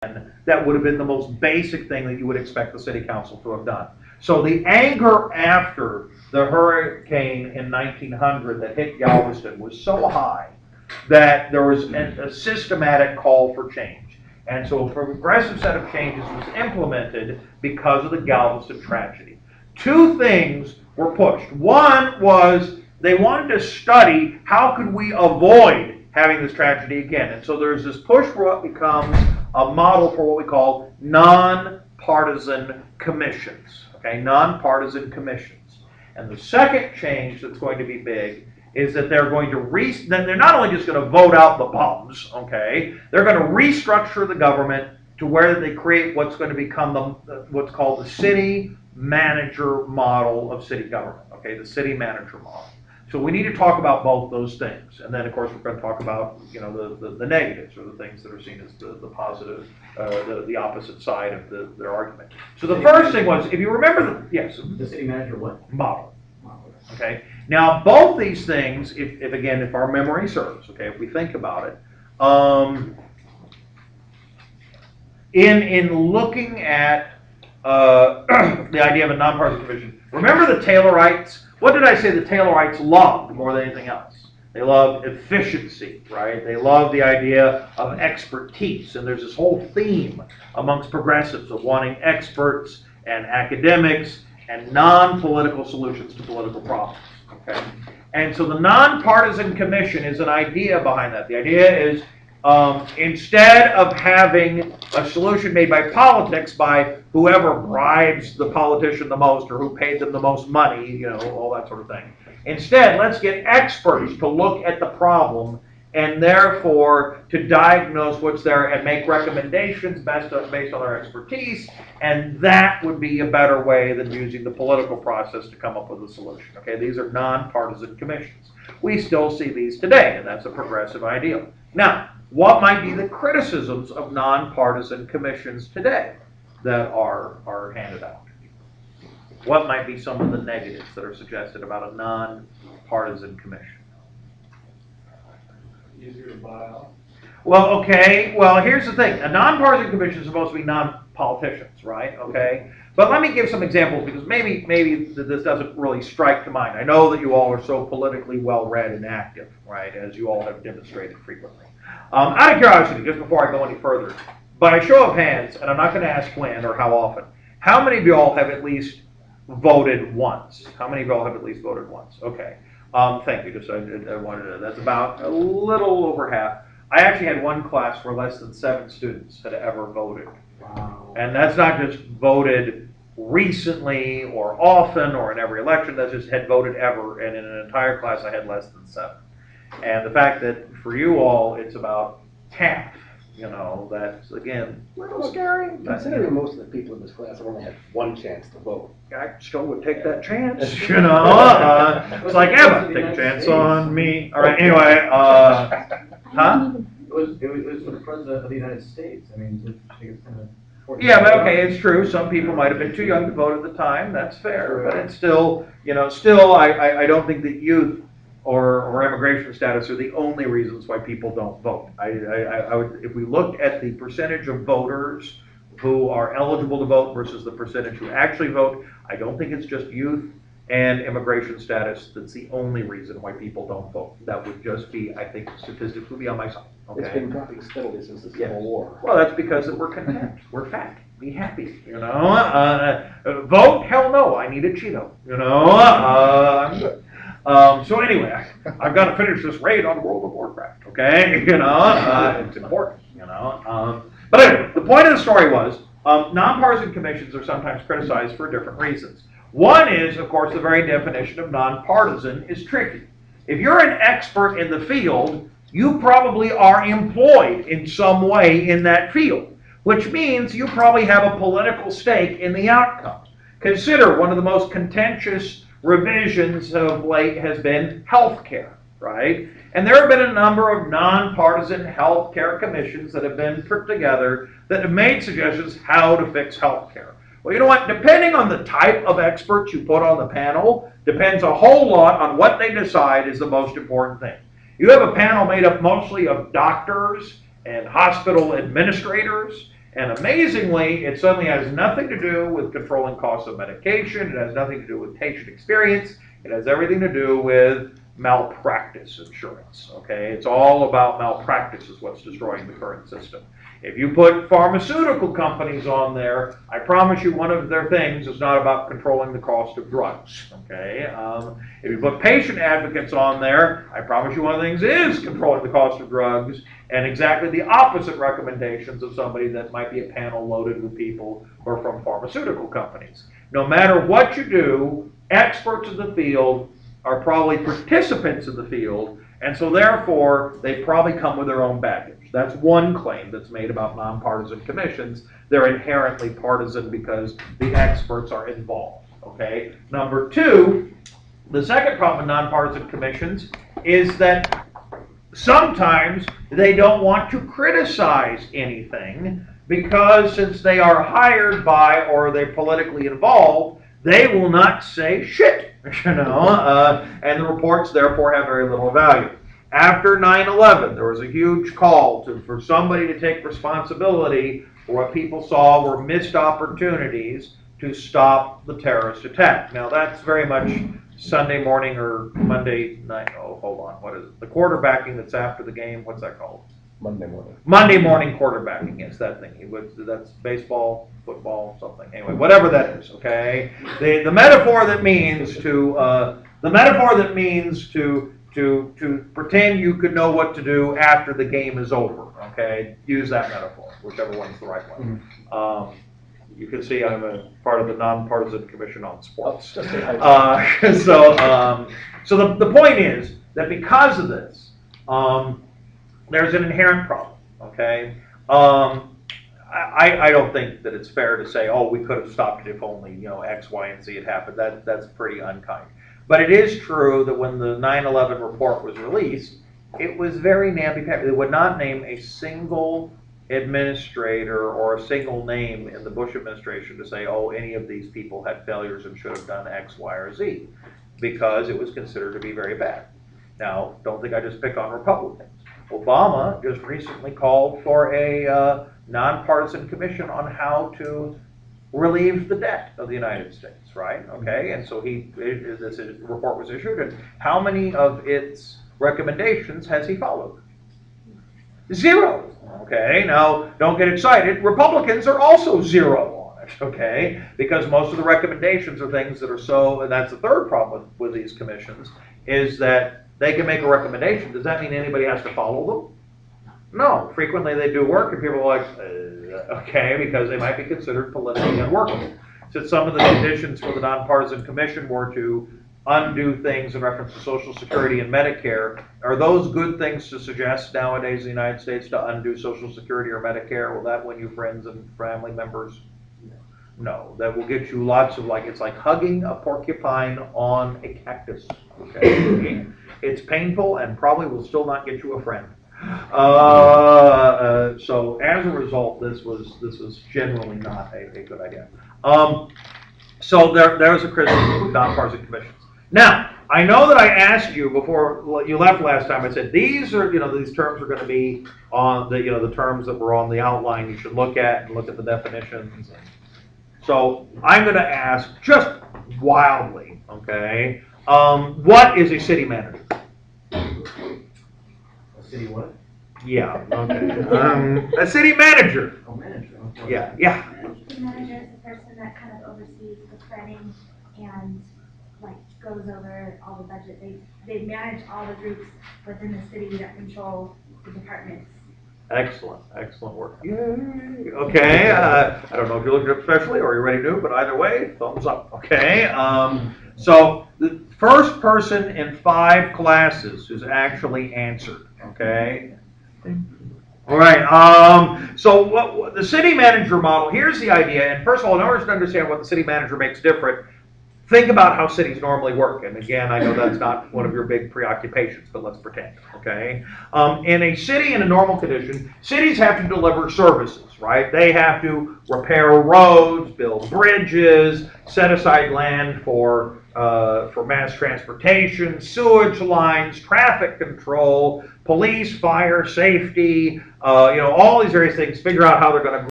that would have been the most basic thing that you would expect the city council to have done. So the anger after the hurricane in 1900 that hit Galveston was so high that there was a systematic call for change. And so a progressive set of changes was implemented because of the Galveston tragedy. Two things were pushed. One was they wanted to study how could we avoid having this tragedy again. And so there's this push for what becomes a model for what we call nonpartisan commissions. Okay, nonpartisan commissions. And the second change that's going to be big is that they're going to then they're not only just going to vote out the bums, okay, they're going to restructure the government to where they create what's going to become what's called the city manager model of city government. Okay, the city manager model. So we need to talk about both those things, and then of course we're going to talk about the negatives, or the things that are seen as the positive, the opposite side of their argument. So the first thing was, if you remember, yes, the city manager what model. Okay. Now both these things, if our memory serves, okay, if we think about it, in looking at the idea of a nonpartisan commission, remember the Taylorites. What did I say the Taylorites loved more than anything else? They loved efficiency, right? They loved the idea of expertise. And there's this whole theme amongst progressives of wanting experts and academics and non-political solutions to political problems, okay? And so the nonpartisan commission is an idea behind that. The idea is instead of having a solution made by politics, by whoever bribes the politician the most or who paid them the most money, all that sort of thing. Instead, let's get experts to look at the problem and therefore to diagnose what's there and make recommendations based on their expertise, and that would be a better way than using the political process to come up with a solution. Okay, these are nonpartisan commissions. We still see these today, and that's a progressive ideal. Now, what might be the criticisms of nonpartisan commissions today that are handed out? What might be some of the negatives that are suggested about a nonpartisan commission? Easier to buy out. Well, okay. Well, here's the thing. A nonpartisan commission is supposed to be non-politicians, right? Okay. But let me give some examples, because maybe this doesn't really strike to mind. I know that you all are so politically well-read and active, right, as you all have demonstrated frequently. Out of curiosity, just before I go any further, by a show of hands, and I'm not going to ask when or how often, how many of you all have at least voted once? How many of you all have at least voted once? Okay. Thank you. Just I wanted to. That's about a little over half. I actually had one class where less than 7 students had ever voted. Wow. And that's not just voted recently or often or in every election. That's just had voted ever. And in an entire class, I had less than 7. And the fact that for you all, it's about half. That's, again, a little scary. Considering most of the people in this class have only had one chance to vote. I still would take that chance, It's like, Emma, take a chance on me. All right, anyway, huh? It was for the president of the United States. I mean, it's kind of... Yeah, but okay, it's true. Some people might have been too young to vote at the time. That's fair, but it's still, I don't think that youth or immigration status are the only reasons why people don't vote. I would, if we looked at the percentage of voters who are eligible to vote versus the percentage who actually vote, I don't think it's just youth and immigration status that's the only reason why people don't vote. That would just be, I think, statistics would be on my side. Okay? It's been dropping steadily since the Civil War. Well, that's because we're content. We're fat. Be happy. Vote? Hell no. I need a Cheeto. I'm good. So anyway, I've got to finish this raid on World of Warcraft. Okay, it's important. But anyway, the point of the story was nonpartisan commissions are sometimes criticized for different reasons. One is, of course, the very definition of nonpartisan is tricky. If you're an expert in the field, you probably are employed in some way in that field, which means you probably have a political stake in the outcome. Consider one of the most contentious revisions of late has been healthcare, right? And there have been a number of nonpartisan healthcare commissions that have been put together that have made suggestions how to fix healthcare. Well, you know what? Depending on the type of experts you put on the panel, depends a whole lot on what they decide is the most important thing. You have a panel made up mostly of doctors and hospital administrators And amazingly, it suddenly has nothing to do with controlling costs of medication. It has nothing to do with patient experience. It has everything to do with malpractice insurance, okay? It's all about malpractice is what's destroying the current system. If you put pharmaceutical companies on there, I promise you one of their things is not about controlling the cost of drugs, okay? If you put patient advocates on there, I promise you one of the things is controlling the cost of drugs, and exactly the opposite recommendations of somebody that might be a panel loaded with people who are from pharmaceutical companies. No matter what you do, experts in the field are probably participants in the field, and so therefore they probably come with their own baggage. That's one claim that's made about nonpartisan commissions. They're inherently partisan because the experts are involved, okay? Number two, the second problem with nonpartisan commissions is that sometimes they don't want to criticize anything because since they are hired by or they're politically involved, they will not say shit, and the reports therefore have very little value. After 9/11, there was a huge call for somebody to take responsibility for what people saw were missed opportunities to stop the terrorist attack. Now that's very much Sunday morning or Monday night. Oh, hold on. What is it? The quarterbacking that's after the game. What's that called? Monday morning. Monday morning quarterbacking. Yes, that thing. That's baseball, football, something. Anyway, whatever that is. Okay. The metaphor that means to pretend you could know what to do after the game is over. Okay. Use that metaphor, whichever one's the right one. You can see I'm a part of the nonpartisan commission on sports. So the point is that because of this, there's an inherent problem. Okay, I don't think that it's fair to say, oh, we could have stopped it if only X, Y, and Z had happened. That's pretty unkind. But it is true that when the 9/11 report was released, it was very namby-pamby. They would not name a single administrator or a single name in the Bush administration to say, oh, any of these people had failures and should have done X, Y, or Z, because it was considered to be very bad. Now, don't think I just pick on Republicans. Obama just recently called for a nonpartisan commission on how to relieve the debt of the United States, right? Okay, and so this report was issued, and how many of its recommendations has he followed? 0. Okay, now don't get excited. Republicans are also 0 on it, okay? Because most of the recommendations are things that are so, and that's the third problem with these commissions, is that they can make a recommendation. Does that mean anybody has to follow them? No. Frequently they do work and people are like, okay, because they might be considered politically unworkable. Since some of the conditions for the nonpartisan commission were to undo things in reference to Social Security and Medicare, are those good things to suggest nowadays in the United States to undo Social Security or Medicare? Will that win you friends and family members? No. That will get you lots of it's like hugging a porcupine on a cactus. Okay? It's painful and probably will still not get you a friend. So as a result, this was generally not a good idea. So there's a criticism of nonpartisan commissions. Now, I know that I asked you before you left last time. I said these are these terms are going to be on the terms that were on the outline. You should look at and look at the definitions. So I'm going to ask just wildly, okay? What is a city manager? A city what? Yeah. Okay. A city manager. Oh, manager. Okay. Yeah. The manager is the person that kind of oversees the planning and goes over all the budget. They manage all the groups within the city that control the departments. Excellent work. Yay. Okay. I don't know if you're looking up specially or you're ready to do it, but either way, thumbs up. Okay. So the first person in 5 classes who's actually answered. Okay. All right. So the city manager model, here's the idea. And first of all, in order to understand what the city manager makes different, think about how cities normally work. And again, I know that's not one of your big preoccupations, but let's pretend, okay? In a city, in a normal condition, cities have to deliver services, right? They have to repair roads, build bridges, set aside land for mass transportation, sewage lines, traffic control, police, fire, safety, all these various things, figure out how they're going to